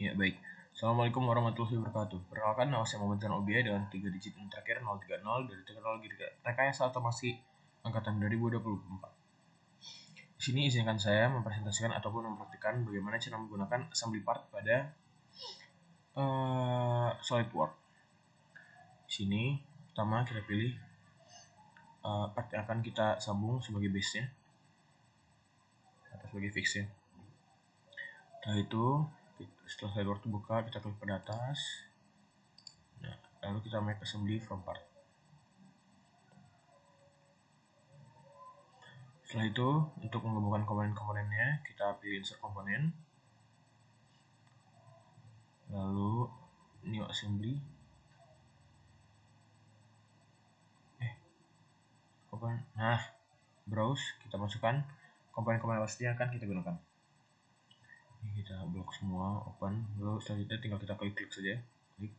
Ya, baik. Assalamualaikum warahmatullahi wabarakatuh. Perkenalkan, nama saya Muhammad Zan Obia dengan 3 digit yang terakhir 030 dari Teknologi Rekayasa Otomasi Angkatan 2024. Di sini izinkan saya mempresentasikan ataupun mempraktikkan bagaimana cara menggunakan assembly part pada SolidWorks. Di sini pertama kita pilih part yang akan kita sambung sebagai base-nya atau sebagai fix-nya. Setelah itu, setelah SolidWorks buka, kita klik pada atas. Nah, lalu kita make assembly from part. Setelah itu, untuk menggabungkan komponen-komponennya, kita pilih insert komponen, lalu new assembly, nah, browse, kita masukkan komponen-komponen pasti yang akan kita gunakan. Ini kita blok semua, open, lalu selanjutnya tinggal kita klik saja, klik.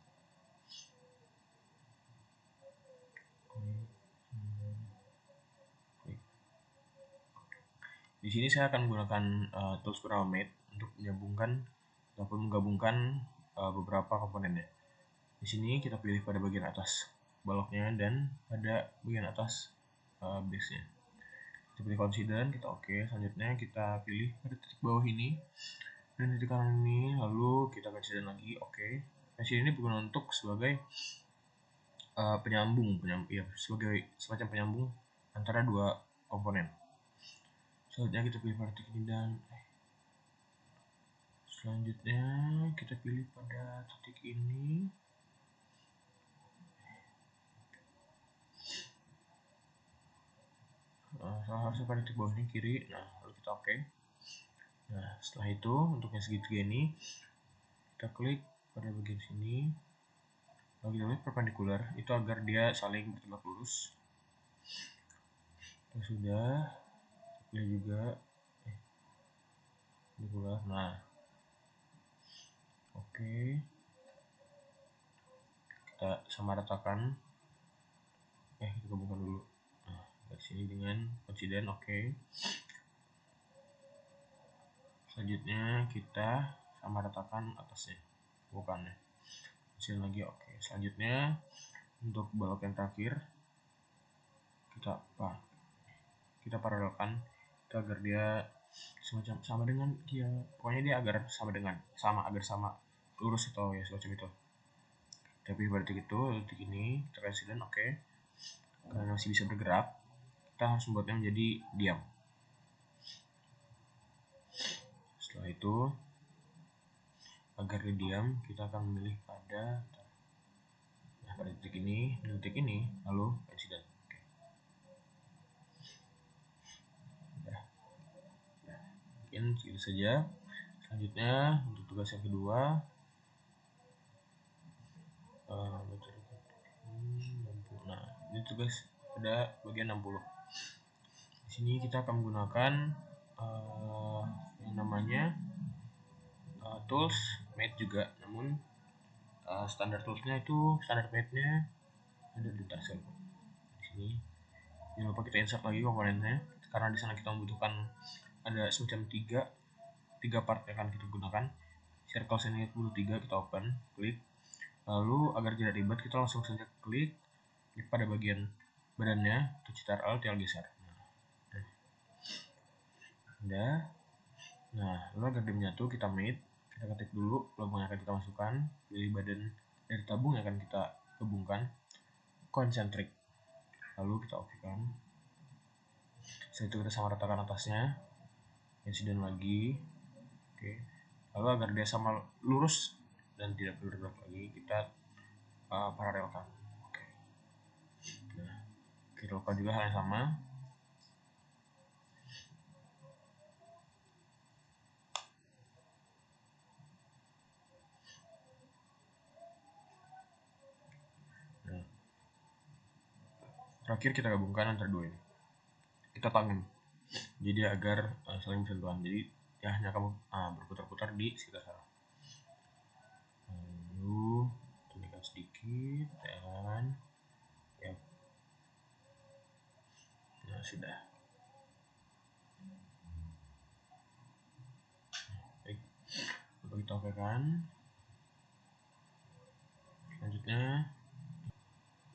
Di sini saya akan menggunakan tools bernama Mate untuk menyambungkan ataupun menggabungkan beberapa komponennya. Di sini kita pilih pada bagian atas baloknya dan pada bagian atas base-nya. Kita pilih consider, kita oke. Selanjutnya kita pilih pada titik bawah ini dan titik kanan ini, lalu kita consider lagi, oke. Consider ini berguna untuk sebagai penyambung, ya, sebagai semacam penyambung antara dua komponen. Selanjutnya kita pilih pada titik ini dan selanjutnya kita pilih pada titik ini. Harusnya pada titik bawah ini kiri. Nah, lalu kita oke. Nah, setelah itu untuk yang segitiga ini kita klik pada bagian sini, lalu kita klik perpendicular, itu agar dia saling bertegak lurus. Yang sudah, pilih juga perpendicular. Nah, oke. Kita sama ratakan. Kita gabungkan dulu. Nah, dari sini dengan consider, oke. Selanjutnya kita sama ratakan atasnya, bukannya. Hasil lagi, oke. Selanjutnya untuk balok yang terakhir kita paralelkan itu agar dia semacam sama dengan dia, pokoknya dia agar sama lurus atau ya semacam itu. Tapi pada titik itu, titik ini kita kasih dan oke. Karena masih bisa bergerak, kita harus membuatnya menjadi diam. Setelah itu, agar dia diam, kita akan memilih pada titik ini dan titik ini, lalu insiden. Mungkin segitu saja. Selanjutnya untuk tugas yang kedua, nah ini tugas pada bagian 60. Di sini kita akan menggunakan yang namanya tools Mate juga, namun standar toolsnya itu standar Mate-nya ada di Tarsel. Di sini jangan lupa kita insert lagi komponennya, karena di sana kita membutuhkan ada semacam tiga part yang akan kita gunakan. Circle sini 3 kita open, klik. Lalu agar tidak ribet, kita langsung saja klik pada bagian badannya, atau Ctrl tinggal geser. Udah. Nah, lalu agar dia menyatu, kita mate, kita ketik dulu lubang yang akan kita masukkan, pilih badan dari tabung yang akan kita gabungkan, concentric, lalu kita oke kan. Setelah itu kita sama ratakan atasnya, insiden lagi, oke. Lalu agar dia sama lurus dan tidak bergerak lagi, kita paralelkan. Oke. Nah, kita lakukan juga hal yang sama. Nah, terakhir kita gabungkan antara dua ini. Kita tangan, jadi agar saling bersentuhan. Jadi ya hanya kamu berputar-putar di sekitar sana. Lalu tekan sedikit dan ya, nah sudah. Baik, lalu kita kita oke kan. Selanjutnya,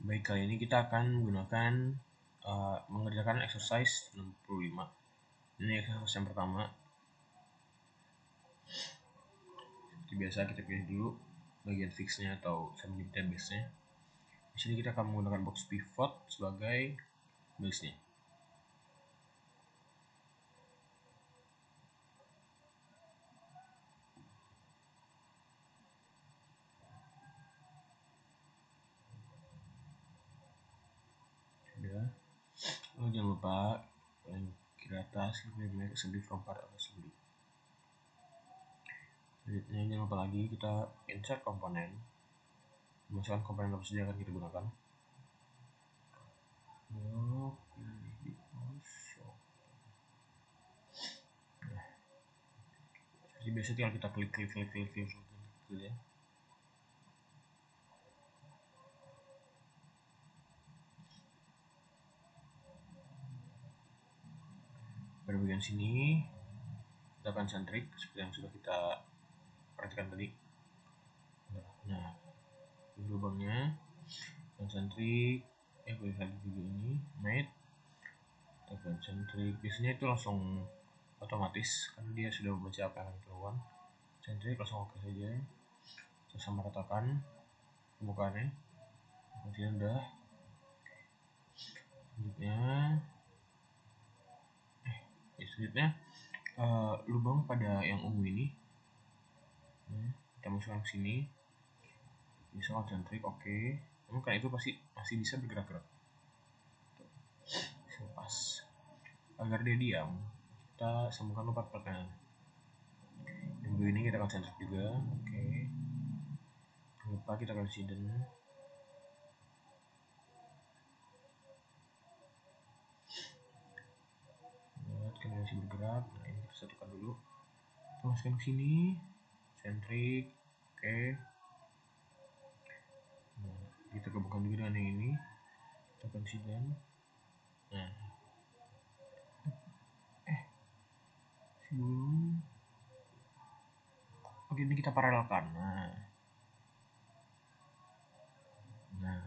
baik, kali ini kita akan menggunakan mengerjakan exercise 65. Ini exercise yang pertama. Seperti biasa kita pilih dulu bagian fixnya atau subunit base-nya. Di sini kita akan menggunakan box pivot sebagai base-nya. Sudah. Lalu jangan lupa kiri atas klik assembly from part of assembly. Selanjutnya jangan lupa lagi kita insert komponen. Masukkan komponen apa saja akan kita gunakan. Seperti biasa tinggal kita klik gitu ya. Pada bagian sini kita akan centric seperti yang sudah kita perhatikan tadi. Nah, lubangnya centric, pilih lagi juga ini mate, tekan centric. Biasanya itu langsung otomatis karena dia sudah membaca apa yang akan keluar. Centric langsung oke saja. Kita sama ratakan pembukaannya. Kemudian udah. Selanjutnya lubang pada yang ungu ini kita masukkan ke sini, bisa centric, oke. Namun karena itu pasti masih bisa bergerak-gerak. Pas agar dia diam, kita sambungkan 4 partnya. Yang blue ini kita akan centric juga, oke. Jangan lupa kita akan hidden. Kan masih bergerak. Nah, ini kita satukan dulu. Kita masukkan ke sini, centric, oke. Nah, kita gabungkan juga dengan yang ini. Kita akan hidden. Nah, oke, ini kita paralelkan. Nah,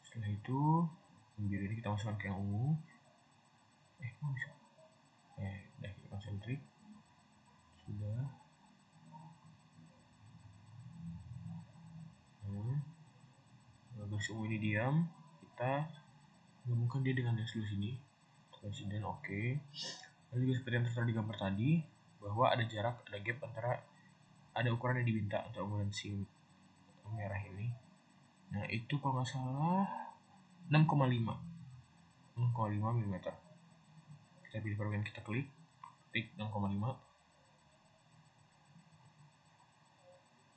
setelah itu yang biru ini kita masukkan ke yang ungu. Kok bisa? Udah, kita konsentrik. Sudah. Garis ungu ini diam, kita gabungkan dia dengan yang sebelah sini. Presiden, oke. Lalu juga seperti yang tertera di gambar tadi, bahwa ada jarak, ada gap antara, ada ukuran yang diminta untuk ukuran si merah ini. Nah, itu kalau nggak salah 6,5 mm. Kita pilih bagian, kita klik 6,5.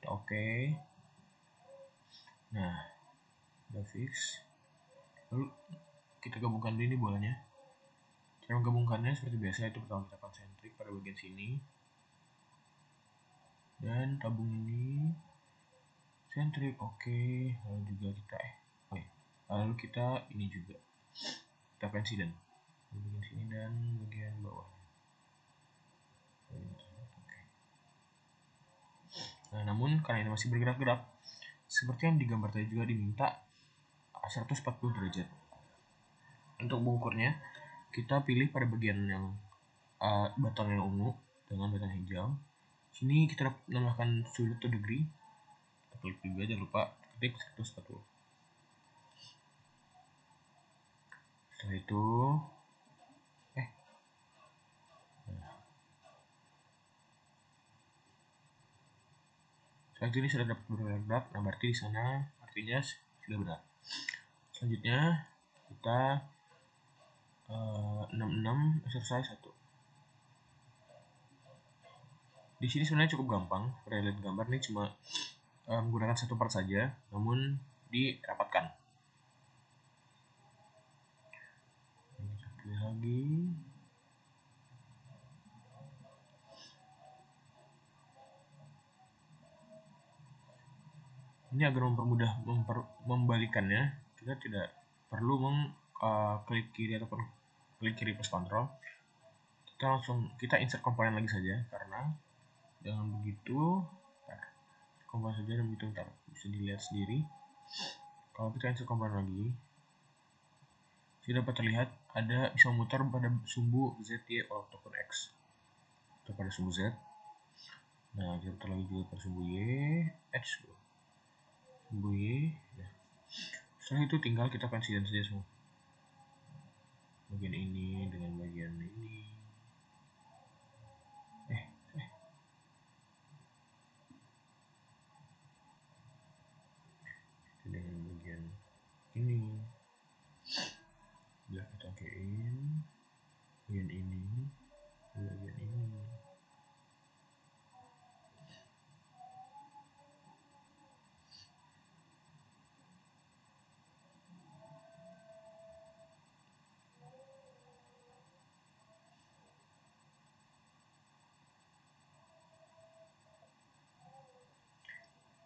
Oke. Nah, udah fix. Lalu kita gabungkan dulu ini bolanya. Cara menggabungkannya seperti biasa, itu pertama kita konsentrik pada bagian sini dan tabung ini sentrik, oke. Lalu juga kita lalu kita ini juga kita coincident bagian sini dan bagian bawah. Nah, namun karena ini masih bergerak-gerak, seperti yang digambar tadi juga diminta 140 derajat. Untuk mengukurnya, kita pilih pada bagian yang baton yang ungu dengan baton hijau. Sini kita nambahkan sudut to degree. Kita klik juga, jangan lupa klik 140. Setelah itu setelah ini sudah dapat bergerak, nah berarti di sana artinya sudah benar. Selanjutnya kita 66 exercise 1. Di sini sebenarnya cukup gampang. Pada lihat gambar ini cuma menggunakan satu part saja, namun dirapatkan. Pilih lagi. Ini agar mempermudah membalikannya, kita tidak perlu mengklik kiri ataupun klik kiri plus kontrol. kita insert komponen lagi saja, karena dengan begitu komponen saja, dan begitu ntar bisa dilihat sendiri. Kalau kita insert komponen lagi, sudah dapat terlihat ada bisa memutar pada sumbu Z, Y, ataupun X atau pada sumbu Z. Nah, kita putar lagi juga pada sumbu Y, sumbu Y. Nah, setelah itu tinggal kita coincident saja semua, bagian ini dengan bagian ini, dengan bagian ini. Biar kita okein bagian ini, bagian ini.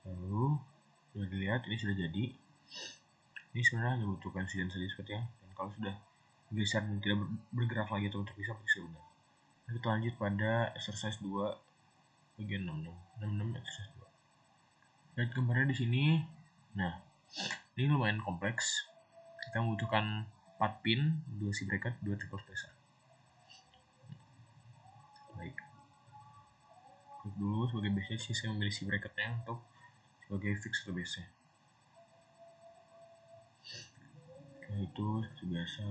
Lalu sudah dilihat ini sudah jadi. Ini sebenarnya hanya butuh coincident saja sepertinya. Dan kalau sudah geser dan tidak bergerak lagi atau untuk bisa benar. Kita lanjut pada exercise 2 bagian 66 exercise 2. Lihat gambarnya di sini. Nah, ini lumayan kompleks. Kita membutuhkan 4 pin, 2 C bracket, 2 triple spacer. Baik. Klik dulu sebagai base-nya, saya memilih C bracketnya untuk sebagai fix atau base-nya. Setelah itu seperti biasa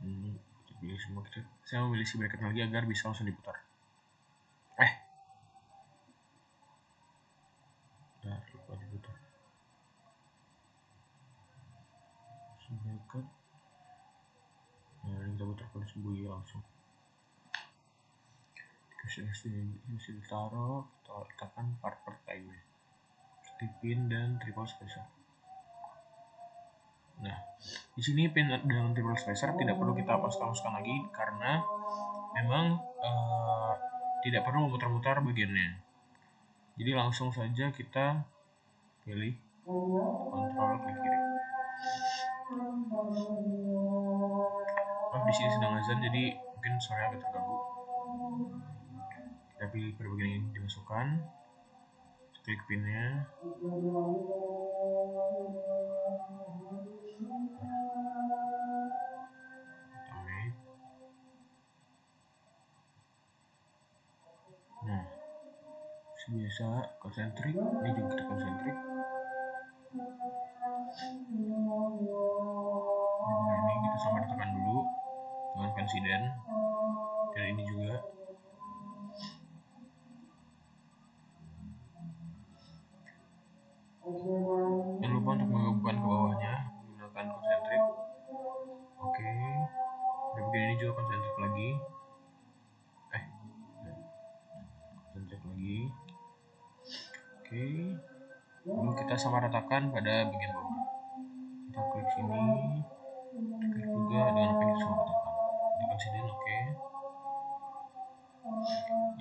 ini kita pilih semua. Saya memilih C bracket lagi agar bisa langsung diputar. Lupa diputar C bracket. Nah, ini kita putar pada sumbu Y langsung. Bisa ditaruh, kita letakkan part-part lainnya seperti pin dan triple spacer. Nah, di sini pin dan triple spacer tidak perlu kita hapuskan lagi karena memang tidak perlu memutar-mutar bagiannya. Jadi langsung saja kita pilih kontrol klik kiri. Di sini sedang azan jadi mungkin suaranya agak terganggu. Kita pilih pada bagian ini dimasukkan, klik pinnya. Nah, biasa konsentrik, ini juga kita konsentrik. Ini kita sama ratakan dulu dengan coincident, dan ini juga. Jangan lupa untuk menggabungkan ke bawahnya menggunakan konsentrik. Oke, pada bagian ini juga konsentrik lagi. Konsentrik lagi. Oke, lalu kita sama ratakan pada bagian bawah. Kita klik sini, klik juga dengan apa yang kita sama ratakan. Di coincident, oke.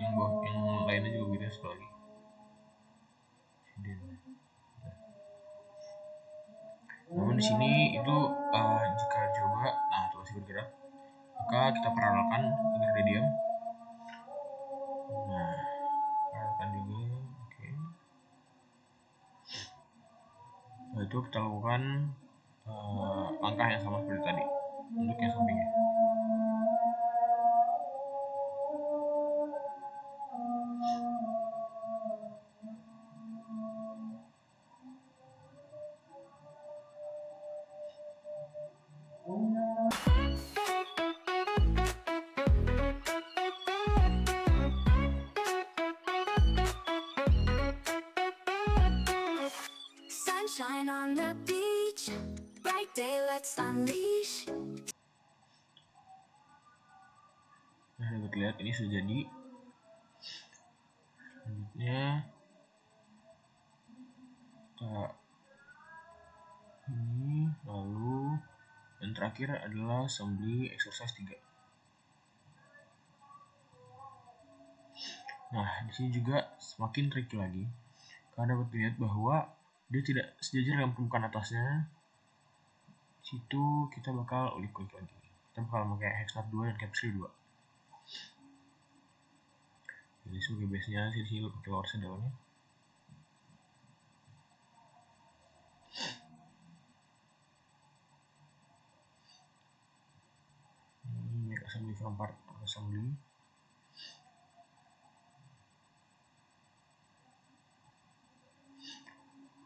Yang bawah, yang lainnya juga begitu sekali lagi. Namun di sini itu jika coba, nah itu masih bergerak, maka kita paralelkan agar dia diam. Nah, paralelkan juga, oke. Setelah itu kita lakukan langkah yang sama seperti tadi untuk yang sampingnya. Sunshine on the beach, bright day, let's unleash. Nah, dapat lihat ini sudah jadi. Selanjutnya kita ini, lalu dan terakhir adalah assembly exercise 3. Nah, di sini juga semakin tricky lagi, karena dapat dilihat bahwa dia tidak sejajar dengan permukaan atasnya. Situ kita bakal ulik-ulik lagi. Kita bakal pakai hexnut 2 dan capsule 2. Jadi sebagai base-nya sini pakai lower saddle-nya. Ini make assembly from part assembly.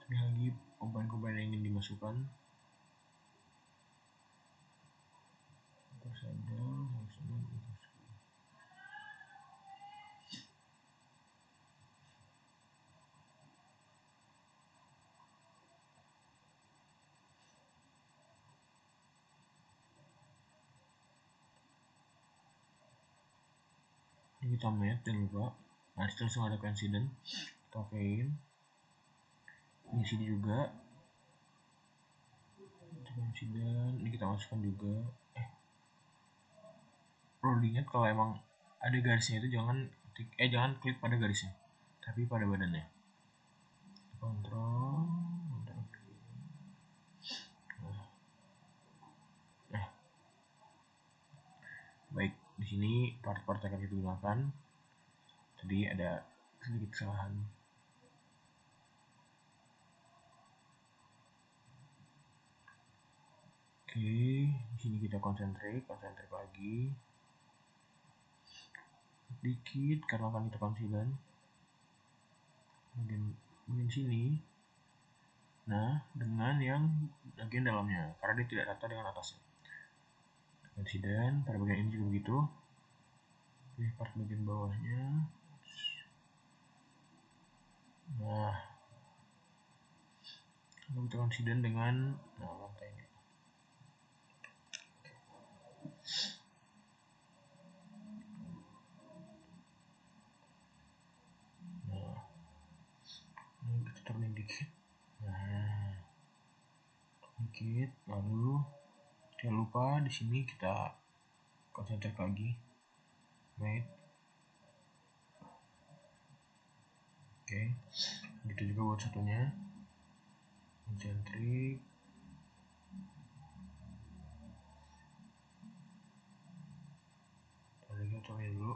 Ini lagi komponen-komponen yang ingin dimasukkan. Lower saddle, ini kita mat, jangan lupa. Nah, kita langsung ada coincident, kita okein. Di sini juga coincident, ini kita masukkan juga. Perlu diingat kalau emang ada garisnya itu jangan klik pada garisnya, tapi pada badannya. Kontrol. Nah, baik, di sini part-part yang akan kita gunakan. Tadi ada sedikit kesalahan. Oke, di sini kita konsentrik lagi. Dikit karena akan kita concealer. Mungkin sini. Nah, dengan yang bagian dalamnya, karena dia tidak rata dengan atasnya. Concealer, pada bagian ini juga begitu. Pilih part bagian bawahnya. Nah, lalu kita concealer dengan lantainya. Nah, ini kita turunin dikit. Nah, dikit, lalu jangan lupa di sini kita konsentrik lagi, mate. Oke, gitu juga buat satunya, konsentrik. Lalu kita turunin dulu.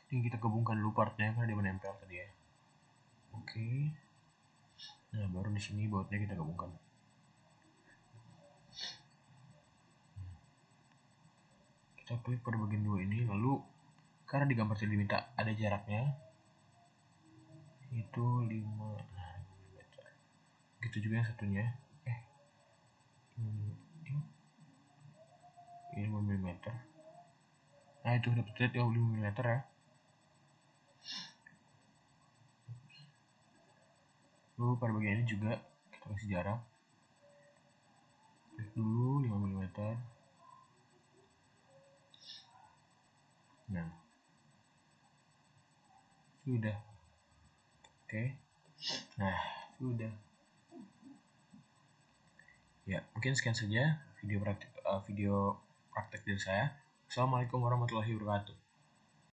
Ini kita gabungkan dulu partnya karena dia menempel tadi ya. Oke. Nah, baru di sini bautnya kita gabungkan. Kita klik pada bagian 2 ini, lalu karena di gambar tadi diminta ada jaraknya, itu 5 mm. Gitu juga yang satunya. Ini 5 mm. Nah, itu udah terlihat ya 5 mm ya. Lalu pada bagian ini juga kita kasih jarak. Klik dulu 5 mm. Nah, sudah. Oke. Nah, sudah. Ya, mungkin sekian saja video praktek dari saya. Assalamualaikum warahmatullahi wabarakatuh.